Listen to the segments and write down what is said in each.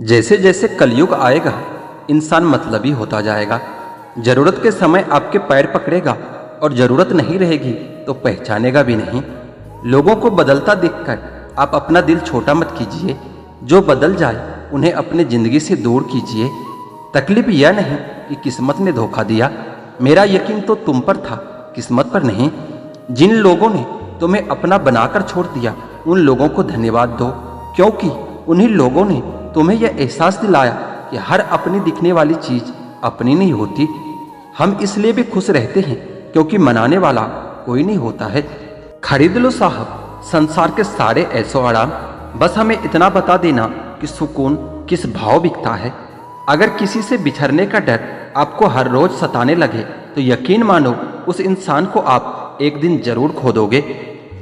जैसे जैसे कलयुग आएगा इंसान मतलबी होता जाएगा। जरूरत के समय आपके पैर पकड़ेगा और जरूरत नहीं रहेगी तो पहचानेगा भी नहीं। लोगों को बदलता देखकर आप अपना दिल छोटा मत कीजिए। जो बदल जाए उन्हें अपने जिंदगी से दूर कीजिए। तकलीफ यह नहीं कि किस्मत ने धोखा दिया, मेरा यकीन तो तुम पर था, किस्मत पर नहीं। जिन लोगों ने तुम्हें अपना बनाकर छोड़ दिया उन लोगों को धन्यवाद दो, क्योंकि उन्हीं लोगों ने तुम्हें यह एहसास दिलाया कि हर अपनी दिखने वाली चीज अपनी नहीं होती। हम इसलिए भी खुश रहते हैं क्योंकि मनाने वाला कोई नहीं होता है। खरीद लो साहब संसार के सारे ऐसो आराम, बस हमें इतना बता देना कि सुकून किस भाव बिकता है। अगर किसी से बिछड़ने का डर आपको हर रोज सताने लगे तो यकीन मानो उस इंसान को आप एक दिन जरूर खो दोगे।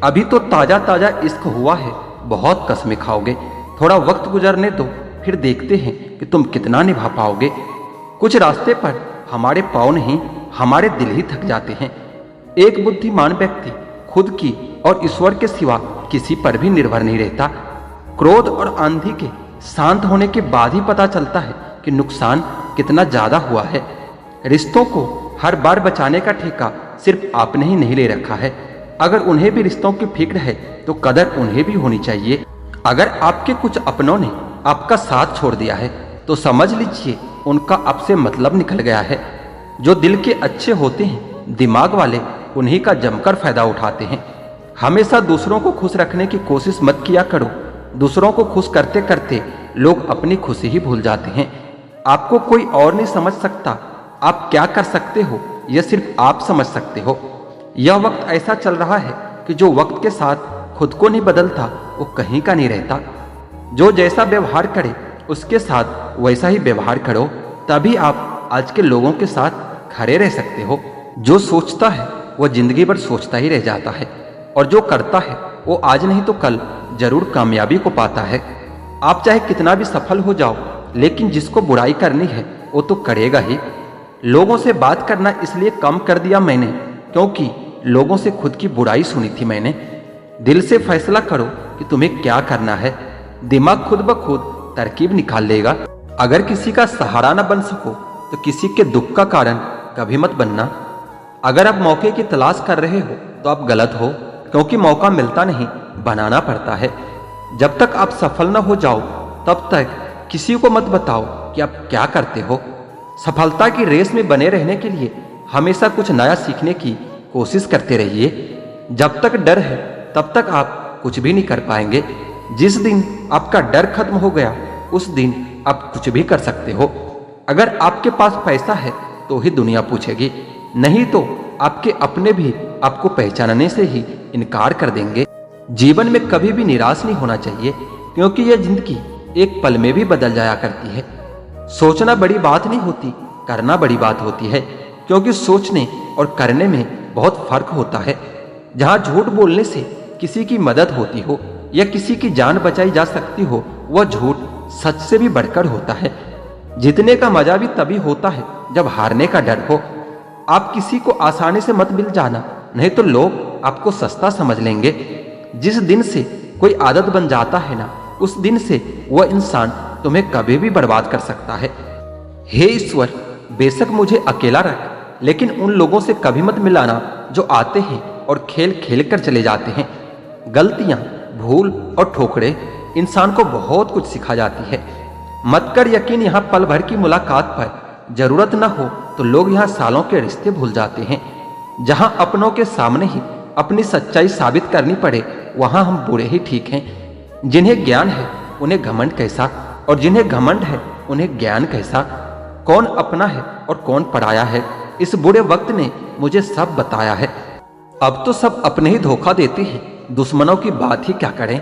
अभी तो ताजा ताजा इश्क हुआ है, बहुत कसमें खाओगे। थोड़ा वक्त गुजरने दो, फिर देखते हैं कि तुम कितना निभा पाओगे। कुछ रास्ते पर हमारे पाँव नहीं हमारे दिल ही थक जाते हैं। एक बुद्धिमान व्यक्ति खुद की और ईश्वर के सिवा किसी पर भी निर्भर नहीं रहता। क्रोध और आंधी के शांत होने के बाद ही पता चलता है कि नुकसान कितना ज्यादा हुआ है। रिश्तों को हर बार बचाने का ठेका सिर्फ आपने ही नहीं ले रखा है। अगर उन्हें भी रिश्तों की फिक्र है तो कदर उन्हें भी होनी चाहिए। अगर आपके कुछ अपनों ने आपका साथ छोड़ दिया है तो समझ लीजिए उनका आपसे मतलब निकल गया है। जो दिल के अच्छे होते हैं दिमाग वाले उन्हीं का जमकर फायदा उठाते हैं। हमेशा दूसरों को खुश रखने की कोशिश मत किया करो। दूसरों को खुश करते करते लोग अपनी खुशी ही भूल जाते हैं। आपको कोई और नहीं समझ सकता। आप क्या कर सकते हो यह सिर्फ आप समझ सकते हो। यह वक्त ऐसा चल रहा है कि जो वक्त के साथ खुद को नहीं बदलता वो कहीं का नहीं रहता। जो जैसा व्यवहार करे उसके साथ वैसा ही व्यवहार करो, तभी आप आज के लोगों के साथ खड़े रह सकते हो। जो सोचता है वह जिंदगी भर सोचता ही रह जाता है, और जो करता है वो आज नहीं तो कल जरूर कामयाबी को पाता है। आप चाहे कितना भी सफल हो जाओ, लेकिन जिसको बुराई करनी है वो तो करेगा ही। लोगों से बात करना इसलिए कम कर दिया मैंने क्योंकि लोगों से खुद की बुराई सुनी थी मैंने। दिल से फैसला करो कि तुम्हें क्या करना है, दिमाग खुद ब खुद तरकीब निकाल लेगा। अगर किसी का सहारा न बन सको तो किसी के दुख का कारण कभी मत बनना। अगर आप मौके की तलाश कर रहे हो तो आप गलत हो, क्योंकि मौका मिलता नहीं बनाना पड़ता है। जब तक आप सफल न हो जाओ तब तक किसी को मत बताओ कि आप क्या करते हो। सफलता की रेस में बने रहने के लिए हमेशा कुछ नया सीखने की कोशिश करते रहिए। जब तक डर है तब तक आप कुछ भी नहीं कर पाएंगे। जिस दिन आपका डर खत्म हो गया उस दिन आप कुछ भी कर सकते हो। अगर आपके पास पैसा है तो ही दुनिया पूछेगी, नहीं तो आपके अपने भी आपको पहचानने से ही इनकार कर देंगे। जीवन में कभी भी निराश नहीं होना चाहिए, क्योंकि यह जिंदगी एक पल में भी बदल जाया करती है। सोचना बड़ी बात नहीं होती, करना बड़ी बात होती है, क्योंकि सोचने और करने में बहुत फर्क होता है। जहां झूठ बोलने से किसी की मदद होती हो या किसी की जान बचाई जा सकती हो, वह झूठ सच से भी बढ़कर होता है। जीतने का मजा भी तभी होता है जब हारने का डर हो। आप किसी को आसानी से मत मिल जाना, नहीं तो लोग आपको सस्ता समझ लेंगे। जिस दिन से कोई आदत बन जाता है ना, उस दिन से वह इंसान तुम्हें कभी भी बर्बाद कर सकता है। हे ईश्वर, बेशक मुझे अकेला रख, लेकिन उन लोगों से कभी मत मिलाना जो आते हैं और खेल खेल कर चले जाते हैं। गलतियां, भूल और ठोकरें इंसान को बहुत कुछ सिखा जाती है। मत कर यकीन यहाँ पल भर की मुलाकात पर, जरूरत न हो तो लोग यहाँ सालों के रिश्ते भूल जाते हैं। जहाँ अपनों के सामने ही अपनी सच्चाई साबित करनी पड़े वहाँ हम बुरे ही ठीक हैं। जिन्हें ज्ञान है उन्हें घमंड कैसा, और जिन्हें घमंड है उन्हें ज्ञान कैसा। कौन अपना है और कौन पराया है, इस बुरे वक्त ने मुझे सब बताया है। अब तो सब अपने ही धोखा देते हैं, दुश्मनों की बात ही क्या करें।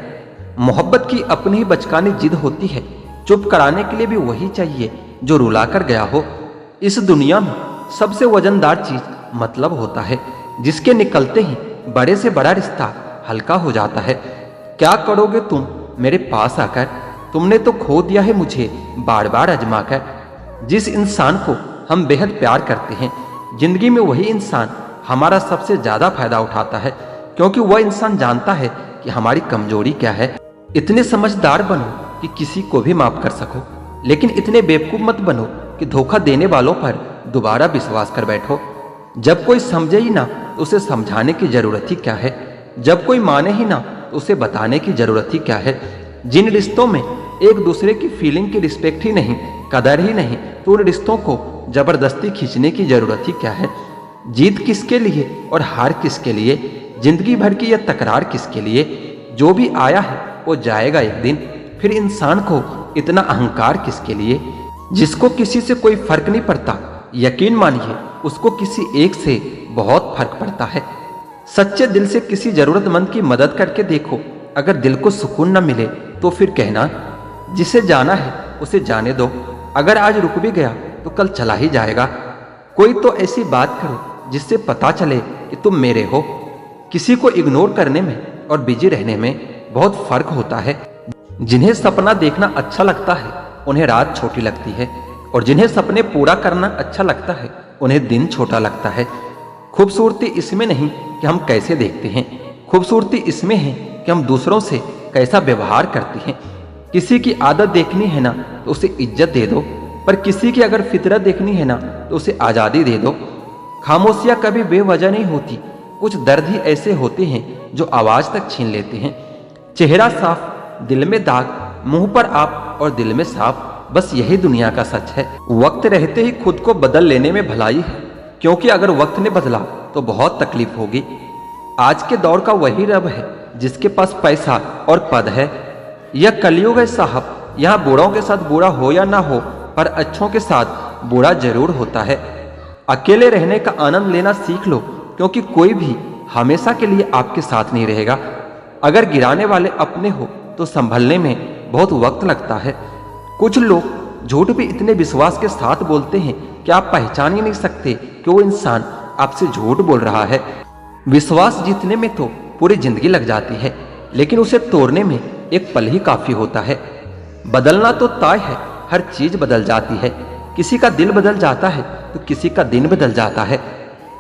मोहब्बत की अपनी ही बचकानी जिद होती है, चुप कराने के लिए भी वही चाहिए जो रुला कर गया हो। इस दुनिया में सबसे वजनदार चीज मतलब होता है, जिसके निकलते ही बड़े से बड़ा रिश्ता हल्का हो जाता है। क्या करोगे तुम मेरे पास आकर, तुमने तो खो दिया है मुझे बार बार आजमा कर। जिस इंसान को हम बेहद प्यार करते हैं, जिंदगी में वही इंसान हमारा सबसे ज्यादा फायदा उठाता है, क्योंकि वह इंसान जानता है कि हमारी कमजोरी क्या है। इतने समझदार बनो कि किसी को भी माफ कर सको, लेकिन इतने बेवकूफ मत बनो कि धोखा देने वालों पर दोबारा विश्वास कर बैठो। जब कोई समझे ही ना तो उसे समझाने की जरूरत ही क्या है। जब कोई माने ही ना तो उसे बताने की जरूरत ही क्या है। जिन रिश्तों में एक दूसरे की फीलिंग की रिस्पेक्ट ही नहीं, कदर ही नहीं, तो उन रिश्तों को जबरदस्ती खींचने की जरूरत ही क्या है। जीत किसके लिए और हार किसके लिए, जिंदगी भर की यह तकरार किसके लिए। जो भी आया है वो जाएगा एक दिन, फिर इंसान को इतना अहंकार किसके लिए। जिसको किसी से कोई फर्क नहीं पड़ता, यकीन मानिए उसको किसी एक से बहुत फर्क पड़ता है। सच्चे दिल से किसी जरूरतमंद की मदद करके देखो, अगर दिल को सुकून न मिले तो फिर कहना जिसे जाना है उसे जाने दो। अगर आज रुक भी गया तो कल चला ही जाएगा। कोई तो ऐसी बात करो जिससे पता चले कि तुम मेरे हो। किसी को इग्नोर करने में और बिजी रहने में बहुत फर्क होता है। जिन्हें सपना देखना अच्छा लगता है उन्हें रात छोटी लगती है, और जिन्हें सपने पूरा करना अच्छा लगता है उन्हें दिन छोटा लगता है। खूबसूरती इसमें नहीं कि हम कैसे देखते हैं, खूबसूरती इसमें है कि हम दूसरों से कैसा व्यवहार करते हैं। किसी की आदत देखनी है ना तो उसे इज्जत दे दो, पर किसी की अगर फितरत देखनी है ना तो उसे आज़ादी दे दो। खामोशियाँ कभी बेवजह नहीं होती, कुछ दर्द ही ऐसे होते हैं जो आवाज़ तक छीन लेते हैं। चेहरा साफ, दिल में दाग, मुंह पर आप और दिल में साफ, बस यही दुनिया का सच है। वक्त रहते ही खुद को बदल लेने में भलाई है, क्योंकि अगर वक्त ने बदला तो बहुत तकलीफ होगी। आज के दौर का वही रब है जिसके पास पैसा और पद है। यह कलयुग है साहब, यहाँ बूढ़ों के साथ बुरा हो या ना हो, पर अच्छों के साथ बुरा जरूर होता है। अकेले रहने का आनंद लेना सीख लो, क्योंकि कोई भी हमेशा के लिए आपके साथ नहीं रहेगा। अगर गिराने वाले अपने हो तो संभलने में बहुत वक्त लगता है। कुछ लोग झूठ भी इतने विश्वास के साथ बोलते हैं कि आप पहचान ही नहीं सकते कि वो इंसान आपसे झूठ बोल रहा है। विश्वास जीतने में तो पूरी जिंदगी लग जाती है, लेकिन उसे तोड़ने में एक पल ही काफी होता है। बदलना तो तय है, हर चीज बदल जाती है। किसी का दिल बदल जाता है तो किसी का दिन बदल जाता है।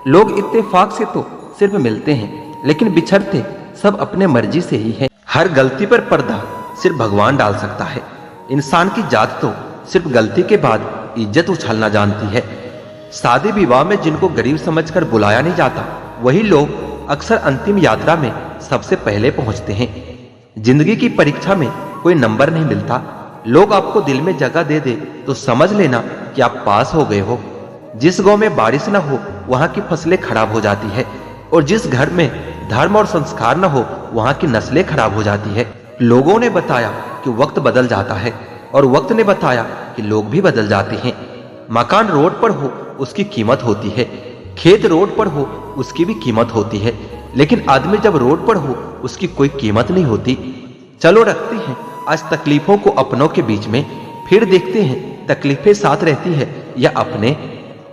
लोग इत्तेफाक से तो सिर्फ मिलते हैं, लेकिन बिछड़ते सब अपने मर्जी से ही है। हर गलती पर पर्दा सिर्फ भगवान डाल सकता है। इंसान की जात तो सिर्फ गलती के बाद इज्जत उछालना जानती है। शादी विवाह में जिनको गरीब समझकर बुलाया नहीं जाता, वही लोग अक्सर अंतिम यात्रा में सबसे पहले पहुंचते हैं। जिंदगी की परीक्षा में कोई नंबर नहीं मिलता। लोग आपको दिल में जगह दे दे तो समझ लेना कि आप पास हो गए हो। जिस गांव में बारिश न हो वहां की फसलें खराब हो जाती है, और जिस घर में धर्म और संस्कार न हो वहां की नस्लें खराब हो जाती है। लोगों ने बताया कि वक्त बदल जाता है, और वक्त ने बताया कि लोग भी बदल जाते हैं। मकान रोड पर हो उसकी कीमत होती है, खेत रोड पर हो उसकी भी कीमत होती है, लेकिन आदमी जब रोड पर हो उसकी कोई कीमत नहीं होती। चलो रखते हैं आज तकलीफों को अपनों के बीच में, फिर देखते हैं तकलीफें साथ रहती है या अपने।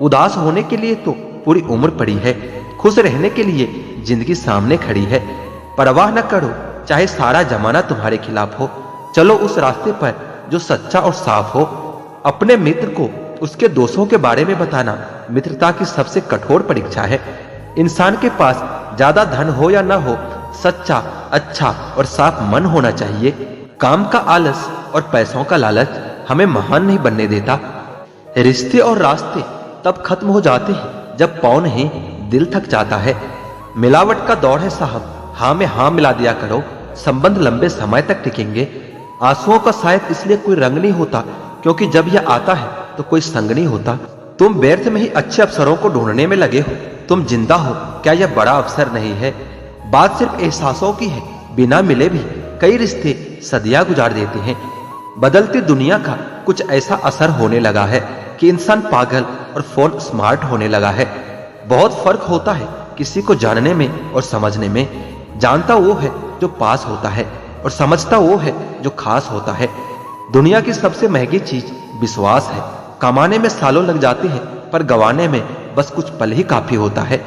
उदास होने के लिए तो पूरी उम्र पड़ी है, खुश रहने के लिए जिंदगी सामने खड़ी है। परवाह न करो चाहे सारा जमाना तुम्हारे खिलाफ हो, चलो उस रास्ते पर जो सच्चा और साफ हो। अपने मित्र को उसके दोषों के बारे में बताना मित्रता की सबसे कठोर परीक्षा है। इंसान के पास ज्यादा धन हो या ना हो, सच्चा, अच्छा और साफ मन होना चाहिए। काम का आलस और पैसों का लालच हमें महान नहीं बनने देता। रिश्ते और रास्ते तब खत्म हो जाते हैं जब पाँव नहीं दिल थक जाता है। मिलावट का दौर है साहब, हाँ में हाँ मिला दिया करो, संबंध लंबे समय तक टिकेंगे। आंसुओं का शायद इसलिए कोई रंग नहीं होता क्योंकि जब यह आता है तो कोई संग नहीं होता। तुम व्यर्थ में ही अच्छे अवसरों को ढूंढने में लगे हो। तुम जिंदा हो, क्या यह बड़ा अवसर नहीं है? बात सिर्फ एहसासों की है, बिना मिले भी कई रिश्ते सदियां गुजार देते हैं। बदलती दुनिया का कुछ ऐसा असर होने लगा है कि इंसान पागल और फोन स्मार्ट होने लगा है। बहुत फर्क होता है किसी को जानने में और समझने में। जानता वो है जो पास होता है, और समझता वो है जो खास होता है। दुनिया की सबसे महंगी चीज विश्वास है। कमाने में सालों लग जाते हैं, पर गंवाने में बस कुछ पल ही काफी होता है।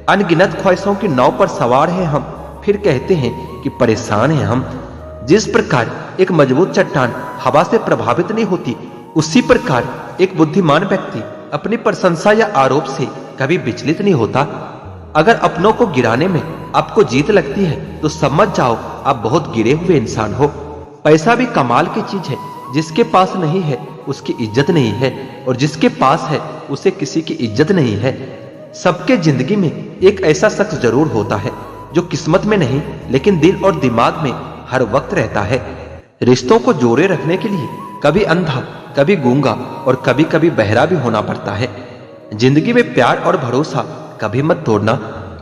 अनगिनत ख्वाहिशों की नाव पर सवार हैं हम, फिर कहते हैं कि परेशान हैं हम। जिस प्रकार एक मजबूत चट्टान हवा से प्रभावित नहीं होती, उसी प्रकार एक बुद्धिमान व्यक्ति अपनी प्रशंसा या आरोप से कभी विचलित नहीं होता। अगर अपनों को गिराने में आपको जीत लगती है तो समझ जाओ आप बहुत गिरे हुए इंसान हो। पैसा भी कमाल की चीज है, जिसके पास नहीं है उसकी इज्जत नहीं है, और जिसके पास है उसे किसी की इज्जत नहीं है। सबके जिंदगी में एक ऐसा शख्स जरूर होता है जो किस्मत में नहीं लेकिन दिल और दिमाग में हर वक्त रहता है। रिश्तों को जोड़े रखने के लिए कभी अंधा, कभी गूंगा और कभी कभी बहरा भी होना पड़ता है। जिंदगी में प्यार और भरोसा कभी मत तोड़ना,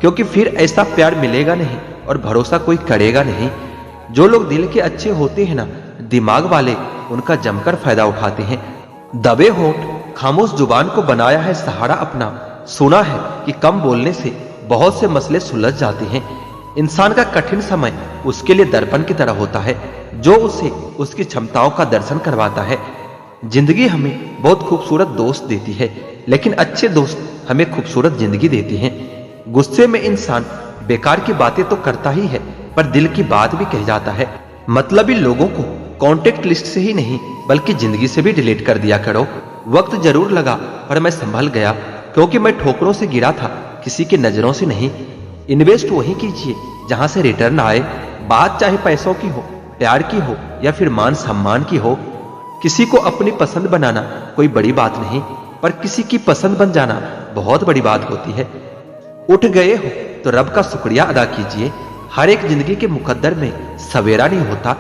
क्योंकि फिर ऐसा प्यार मिलेगा नहीं और भरोसा कोई करेगा नहीं। जो लोग दिल के अच्छे होते हैं ना, दिमाग वाले उनका जमकर फायदा उठाते हैं। दबे होंठ, खामोश जुबान को बनाया है सहारा अपना। सुना है कि कम बोलने से बहुत से मसले सुलझ जाते हैं। इंसान का कठिन समय उसके लिए दर्पण की तरह होता है, जो उसे उसकी क्षमताओं का दर्शन करवाता है। जिंदगी हमें बहुत खूबसूरत दोस्त देती है, लेकिन अच्छे दोस्त हमें खूबसूरत जिंदगी देते हैं। गुस्से में इंसान बेकार की बातें तो करता ही है, पर दिल की बात भी कह जाता है। मतलबी लोगों को कांटेक्ट लिस्ट से ही नहीं बल्कि जिंदगी से भी डिलीट कर दिया करो। वक्त जरूर लगा पर मैं संभल गया, क्योंकि मैं ठोकरों से गिरा था, किसी की नजरों से नहीं। इन्वेस्ट वहीं कीजिए जहां से रिटर्न आए। बात चाहे पैसों की हो, प्यार की हो या फिर मान सम्मान की हो। किसी को अपनी पसंद बनाना कोई बड़ी बात नहीं, पर किसी की पसंद बन जाना बहुत बड़ी बात होती है। उठ गए हो तो रब का शुक्रिया अदा कीजिए। हर एक जिंदगी के मुकद्दर में सवेरा नहीं होता।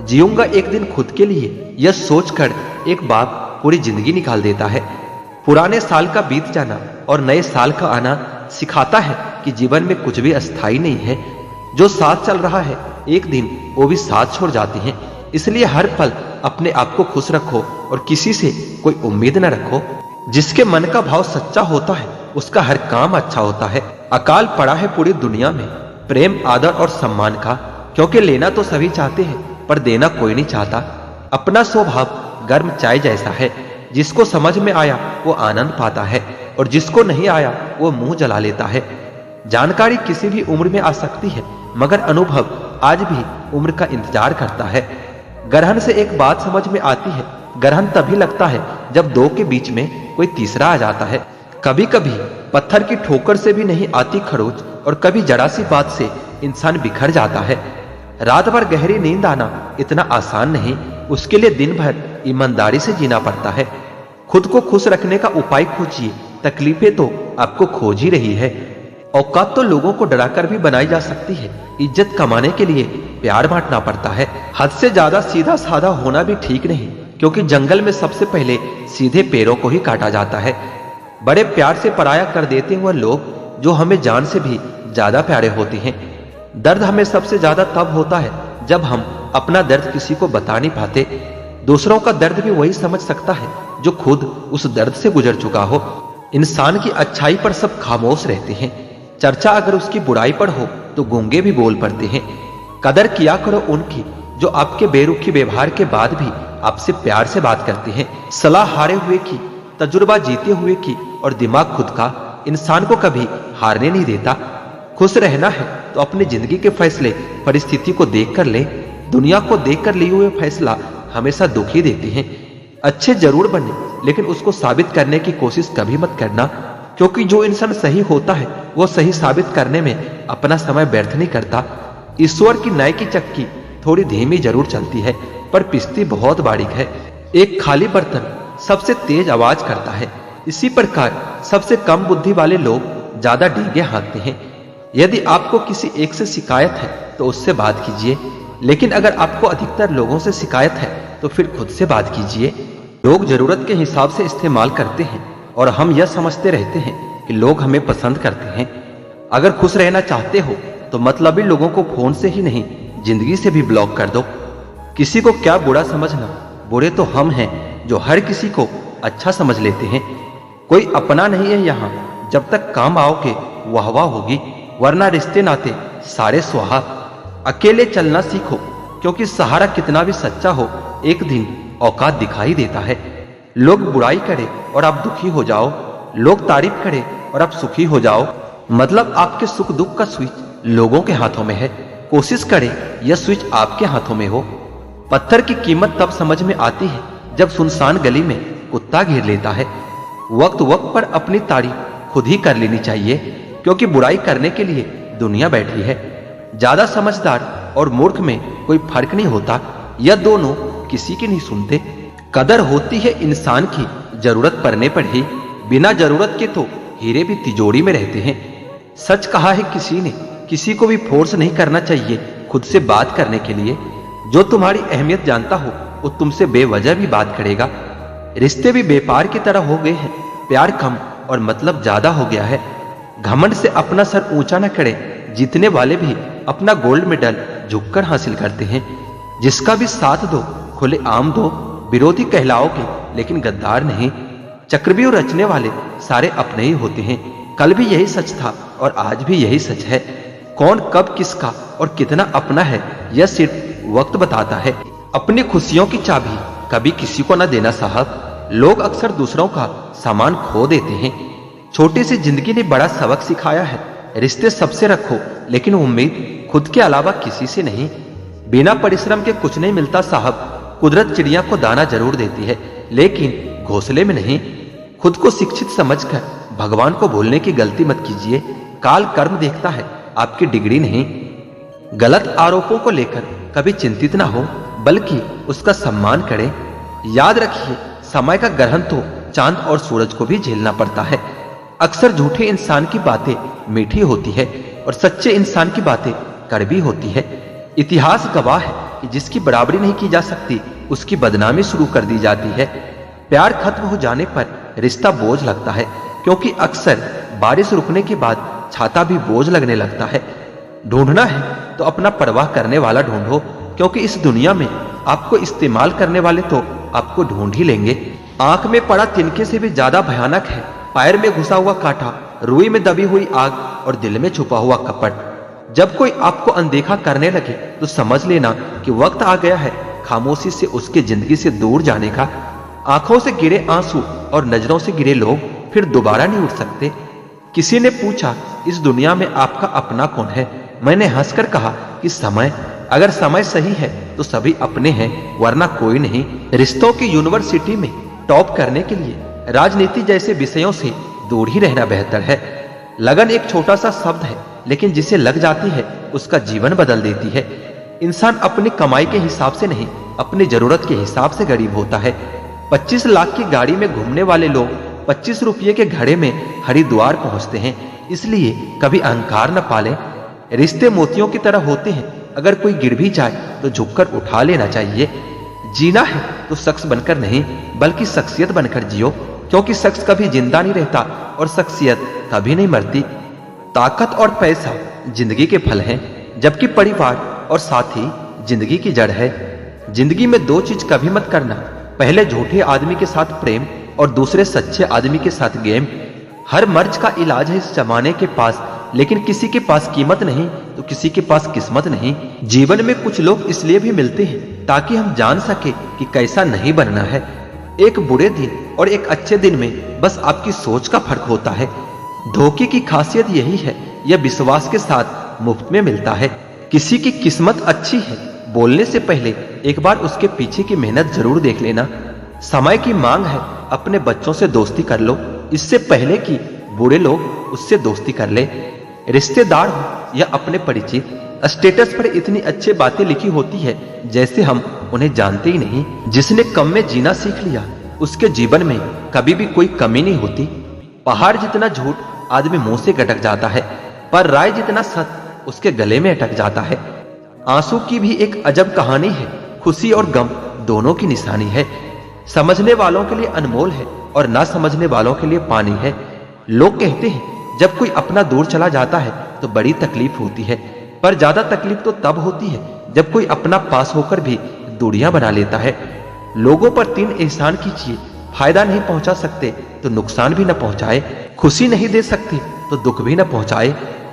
जीऊंगा एक दिन खुद के लिए, यह सोचकर एक बाप पूरी जिंदगी निकाल देता है। पुराने साल का बीत जाना और नए साल का आना सिखाता है कि जीवन में कुछ भी अस्थायी नहीं है। जो साथ चल रहा है एक दिन वो भी साथ छोड़ जाते हैं। इसलिए हर पल अपने आप को खुश रखो और किसी से कोई उम्मीद न रखो। जिसके मन का भाव सच्चा होता है उसका हर काम अच्छा होता है। अकाल पड़ा है पूरी दुनिया में प्रेम, आदर और सम्मान का, क्योंकि लेना तो सभी चाहते हैं पर देना कोई नहीं चाहता। अपना स्वभाव गर्म चाय जैसा है, जिसको समझ में आया वो आनंद पाता है और जिसको नहीं आया वो मुंह जला लेता है। जानकारी किसी भी उम्र में आ सकती है, मगर अनुभव आज भी उम्र का इंतजार करता है। ग्रहण से एक बात समझ में आती है, ग्रहण तभी लगता है जब दो के बीच में कोई तीसरा आ जाता है। कभी कभी पत्थर की ठोकर से भी नहीं आती खरोच, और कभी जरा सी बात से इंसान बिखर जाता है। रात भर गहरी नींद आना इतना आसान नहीं, उसके लिए दिन भर ईमानदारी से जीना पड़ता है। खुद को खुश रखने का उपाय खोजिए, तकलीफें तो आपको खोज ही रही है। औकात तो लोगों को डराकर भी बनाई जा सकती है। इज्जत कमाने के लिए प्यार बांटना पड़ता है। हद से ज्यादा सीधा साधा होना भी ठीक नहीं, क्योंकि जंगल में सबसे पहले सीधे पेड़ों को ही काटा जाता है। बड़े प्यार से पराया कर देते हुए लोग जो हमें जान से भी ज्यादा प्यारे होते हैं। दर्द हमें सबसे ज्यादा तब होता है जब हम अपना दर्द किसी को बता नहीं पाते। दूसरों का दर्द भी वही समझ सकता है जो खुद उस दर्द से गुजर चुका हो। इंसान की अच्छाई पर सब खामोश रहते हैं, चर्चा अगर उसकी बुराई पर हो तो गूंगे भी बोल पड़ते हैं। कदर किया करो उनकी जो आपके बेरुखी व्यवहार के बाद भी आपसे प्यार से बात करते हैं। सलाह हारे हुए की, तजुर्बा जीते हुए की और दिमाग खुद का इंसान को कभी हारने नहीं देता। खुश रहना है तो अपनी जिंदगी के फैसले परिस्थिति को देख कर ले। दुनिया को देख कर लिए हुए फैसला हमेशा दुखी देते हैं। अच्छे जरूर बने, लेकिन उसको साबित करने की कोशिश कभी मत करना, क्योंकि जो इंसान सही होता है वो सही साबित करने में अपना समय व्यर्थ नहीं करता। ईश्वर की न्याय की चक्की थोड़ी धीमी जरूर चलती है, पर पिसती बहुत बारीक है। एक खाली बर्तन सबसे तेज आवाज करता है। इसी प्रकार सबसे कम बुद्धि वाले लोग ज्यादा डींगे हाँकते हैं। यदि आपको किसी एक से शिकायत है तो उससे बात कीजिए, लेकिन अगर आपको अधिकतर लोगों से शिकायत है तो फिर खुद से बात कीजिए। लोग जरूरत के हिसाब से इस्तेमाल करते हैं और हम यह समझते रहते हैं कि लोग हमें पसंद करते हैं। अगर खुश रहना चाहते हो तो मतलबी लोगों को फोन से ही नहीं जिंदगी से भी ब्लॉक कर दो। किसी को क्या बुरा समझना, बुरे तो हम हैं जो हर किसी को अच्छा समझ लेते हैं। कोई अपना नहीं है यहाँ, जब तक काम आओगे वाह वाह होगी, वरना रिश्ते नाते सारे स्वाहा। अकेले चलना सीखो, क्योंकि सहारा कितना भी सच्चा हो एक दिन औकात दिखाई देता है। लोग बुराई करे और आप दुखी हो जाओ, लोग तारीफ करे और आप सुखी हो जाओ। मतलब आपके सुख दुख का स्विच लोगों के हाथों में है। कोशिश करें यह स्विच आपके हाथों में हो। पत्थर की कीमत तब समझ में आती है जब सुनसान गली में कुत्ता घेर लेता है। वक्त वक्त पर अपनी तारीफ खुद ही कर लेनी चाहिए, क्योंकि बुराई करने के लिए दुनिया बैठी है। ज्यादा समझदार और मूर्ख में कोई फर्क नहीं होता, यह दोनों किसी की नहीं सुनते। कदर होती है इंसान की जरूरत पड़ने पर ही, बिना जरूरत के तो हीरे भी तिजोरी में रहते हैं। सच कहा है किसी ने, किसी को भी फोर्स नहीं करना चाहिए खुद से बात करने के लिए। जो तुम्हारी अहमियत जानता हो वो तुमसे बेवजह भी बात करेगा। रिश्ते भी व्यापार की तरह हो गए हैं, प्यार कम और मतलब ज्यादा हो गया है। घमंड से अपना सर ऊंचा न करे, जीतने वाले भी अपना गोल्ड मेडल झुककर हासिल करते हैं। जिसका भी साथ दो, खुले आम दो, विरोधी कहलाओगे लेकिन गद्दार नहीं। चक्रव्यूह रचने वाले सारे अपने ही होते हैं। कल भी यही सच था और आज भी यही सच है। कौन कब किसका और कितना अपना है यह सिर्फ वक्त बताता है। अपनी खुशियों की चाबी कभी किसी को न देना साहब। लोग अक्सर दूसरों का सामान खो देते हैं। छोटी सी जिंदगी ने बड़ा सबक सिखाया है। रिश्ते सबसे रखो लेकिन उम्मीद खुद के अलावा किसी से नहीं। बिना परिश्रम के कुछ नहीं मिलता साहब। कुदरत चिड़िया को दाना जरूर देती है लेकिन घोंसले में नहीं। खुद को शिक्षित समझकर भगवान को भूलने की गलती मत कीजिए। काल कर्म देखता है, आपकी डिग्री नहीं। गलत आरोपों को लेकर कभी चिंतित ना हो, बल्कि उसका सम्मान करें। याद रखिए, समय का ग्रहण तो चांद और सूरज को भी झेलना पड़ता है। अक्सर झूठे इंसान की बातें मीठी होती है और सच्चे इंसान की बातें कड़वी होती है। इतिहास गवाह है कि जिसकी बराबरी नहीं की जा सकती उसकी बदनामी शुरू कर दी जाती है। प्यार खत्म हो जाने पर रिश्ता बोझ लगता है, क्योंकि अक्सर बारिश रुकने के बाद छाता भी बोझ लगने लगता है। ढूंढना है तो अपना परवाह करने वाला ढूंढो, क्योंकि इस दुनिया में आपको इस्तेमाल करने वाले तो आपको ढूंढ ही लेंगे। आंख में पड़ा तिनके से भी ज्यादा भयानक है पैर में घुसा हुआ कांटा, रुई में दबी हुई आग और दिल में छुपा हुआ कपट। जब कोई आपको अनदेखा करने लगे तो समझ लेना कि वक्त आ गया है खामोशी से उसके जिंदगी से दूर जाने का। आंखों से गिरे आंसू और नजरों से गिरे लोग फिर दोबारा नहीं उठ सकते। किसी ने पूछा, इस दुनिया में आपका अपना कौन है? मैंने हंसकर कहा कि समय। अगर समय सही है तो सभी अपने हैं, वरना कोई नहीं। रिश्तों की यूनिवर्सिटी में टॉप करने के लिए राजनीति जैसे विषयों से दूर ही रहना बेहतर है। लगन एक छोटा सा शब्द है, लेकिन जिसे लग जाती है उसका जीवन बदल देती है। इंसान अपनी कमाई के हिसाब से नहीं, अपनी जरूरत के हिसाब से गरीब होता है। 25 लाख की गाड़ी में घूमने वाले लोग 25 रुपये के घड़े में हरिद्वार पहुंचते हैं। इसलिए कभी अहंकार न पालें। रिश्ते मोतियों की तरह होते हैं, अगर कोई गिर भी जाए तो झुककर उठा लेना चाहिए। जीना है तो शख्स बनकर नहीं, बल्कि शख्सियत बनकर जियो, क्योंकि शख्स कभी जिंदा नहीं रहता और शख्सियत कभी नहीं मरती। ताकत और पैसा जिंदगी के फल हैं, जबकि परिवार और साथी जिंदगी की जड़ है। जिंदगी में दो चीज कभी मत करना, पहले झूठे आदमी के साथ प्रेम और दूसरे सच्चे आदमी के साथ गेम। हर मर्ज का इलाज है इस जमाने के पास, लेकिन किसी के पास कीमत नहीं तो किसी के पास किस्मत नहीं। जीवन में कुछ लोग इसलिए भी मिलते हैं ताकि हम जान सके कि कैसा नहीं बनना है। एक बुरे दिन और एक अच्छे दिन में बस आपकी सोच का फर्क होता है। धोखे की खासियत यही है, यह विश्वास के साथ मुफ्त में मिलता है। किसी की किस्मत अच्छी है, बोलने से पहले एक बार उसके पीछे की मेहनत जरूर देख लेना। समय की मांग है, अपने बच्चों से दोस्ती कर लो इससे पहले कि बुरे लोग उससे दोस्ती कर ले। रिश्तेदार हो या अपने परिचित, स्टेटस पर इतनी अच्छी बातें लिखी होती है जैसे हम उन्हें जानते ही नहीं। जिसने कम में जीना सीख लिया उसके जीवन में कभी भी कोई कमी नहीं होती। पहाड़ जितना झूठ आदमी मुंह से गटक जाता है, पर राय जितना सच उसके गले में अटक जाता है। आंसू की भी एक अजब कहानी है, खुशी और गम दोनों की निशानी है। समझने वालों के लिए अनमोल है और ना समझने वालों के लिए पानी है। लोग कहते हैं जब कोई अपना दूर चला जाता है तो बड़ी तकलीफ होती है, पर ज्यादा तकलीफ तो तब होती है जब कोई अपना पास होकर भी दूरियां बना लेता है। लोगों पर 3 एहसान कीजिए, फायदा नहीं पहुंचा सकते तो नुकसान भी न पहुंचाए, खुशी नहीं दे सकते तो दुख भी न पहुंचाए,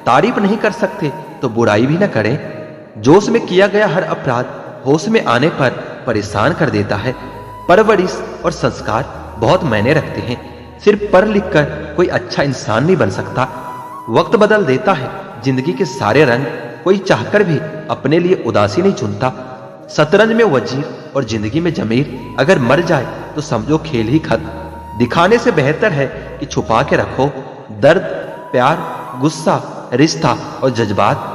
तारीफ नहीं कर सकते तो बुराई भी न करें। जोश में किया गया हर अपराध होश में आने पर परेशान कर देता है। परवरिश और संस्कार बहुत मायने रखते हैं, सिर्फ पढ़ लिख कर कोई अच्छा इंसान नहीं बन सकता। वक्त बदल देता है जिंदगी के सारे रंग, कोई चाहकर भी अपने लिए उदासी नहीं चुनता। शतरंज में वजीर और जिंदगी में जमीर, अगर मर जाए तो समझो खेल ही खत्म। दिखाने से बेहतर है कि छुपा के रखो दर्द, प्यार, गुस्सा, रिश्ता और जज्बात।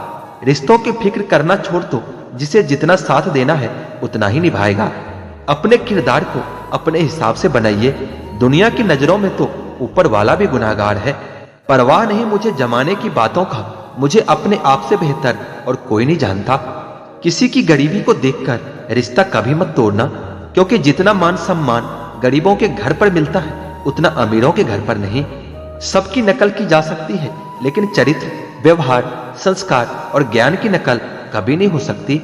रिश्तों की फिक्र करना छोड़ दो, जिसे जितना साथ देना है उतना ही निभाएगा। अपने किरदार को अपने हिसाब से बनाइए। दुनिया की नजरों में तो ऊपर वाला भी गुनाहगार है। परवाह नहीं मुझे जमाने की बातों का, मुझे अपने आप से बेहतर और कोई नहीं जानता। किसी की गरीबी को देखकर रिश्ता कभी मत तोड़ना, क्योंकि जितना मान सम्मान गरीबों के घर पर मिलता है उतना अमीरों के घर पर नहीं। सबकी नकल की जा सकती है, लेकिन चरित्र, व्यवहार, संस्कार और ज्ञान की नकल कभी नहीं हो सकती।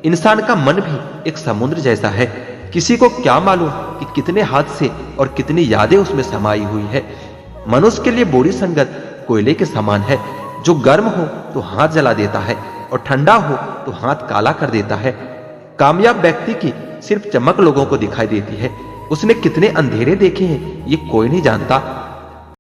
इंसान का मन भी एक समुद्र जैसा है। किसी को क्या मालूम कि कितने हादसे और कितनी यादें उसमें समाई हुई है। मनुष्य के लिए बुरी संगत कोयले के समान है, जो गर्म हो तो हाथ जला देता है और ठंडा हो तो हाथ काला कर देता है। कामयाब व्यक्ति की सिर्फ चमक लोगों को दिखाई देती है, उसने कितने अंधेरे देखे हैं ये कोई नहीं जानता।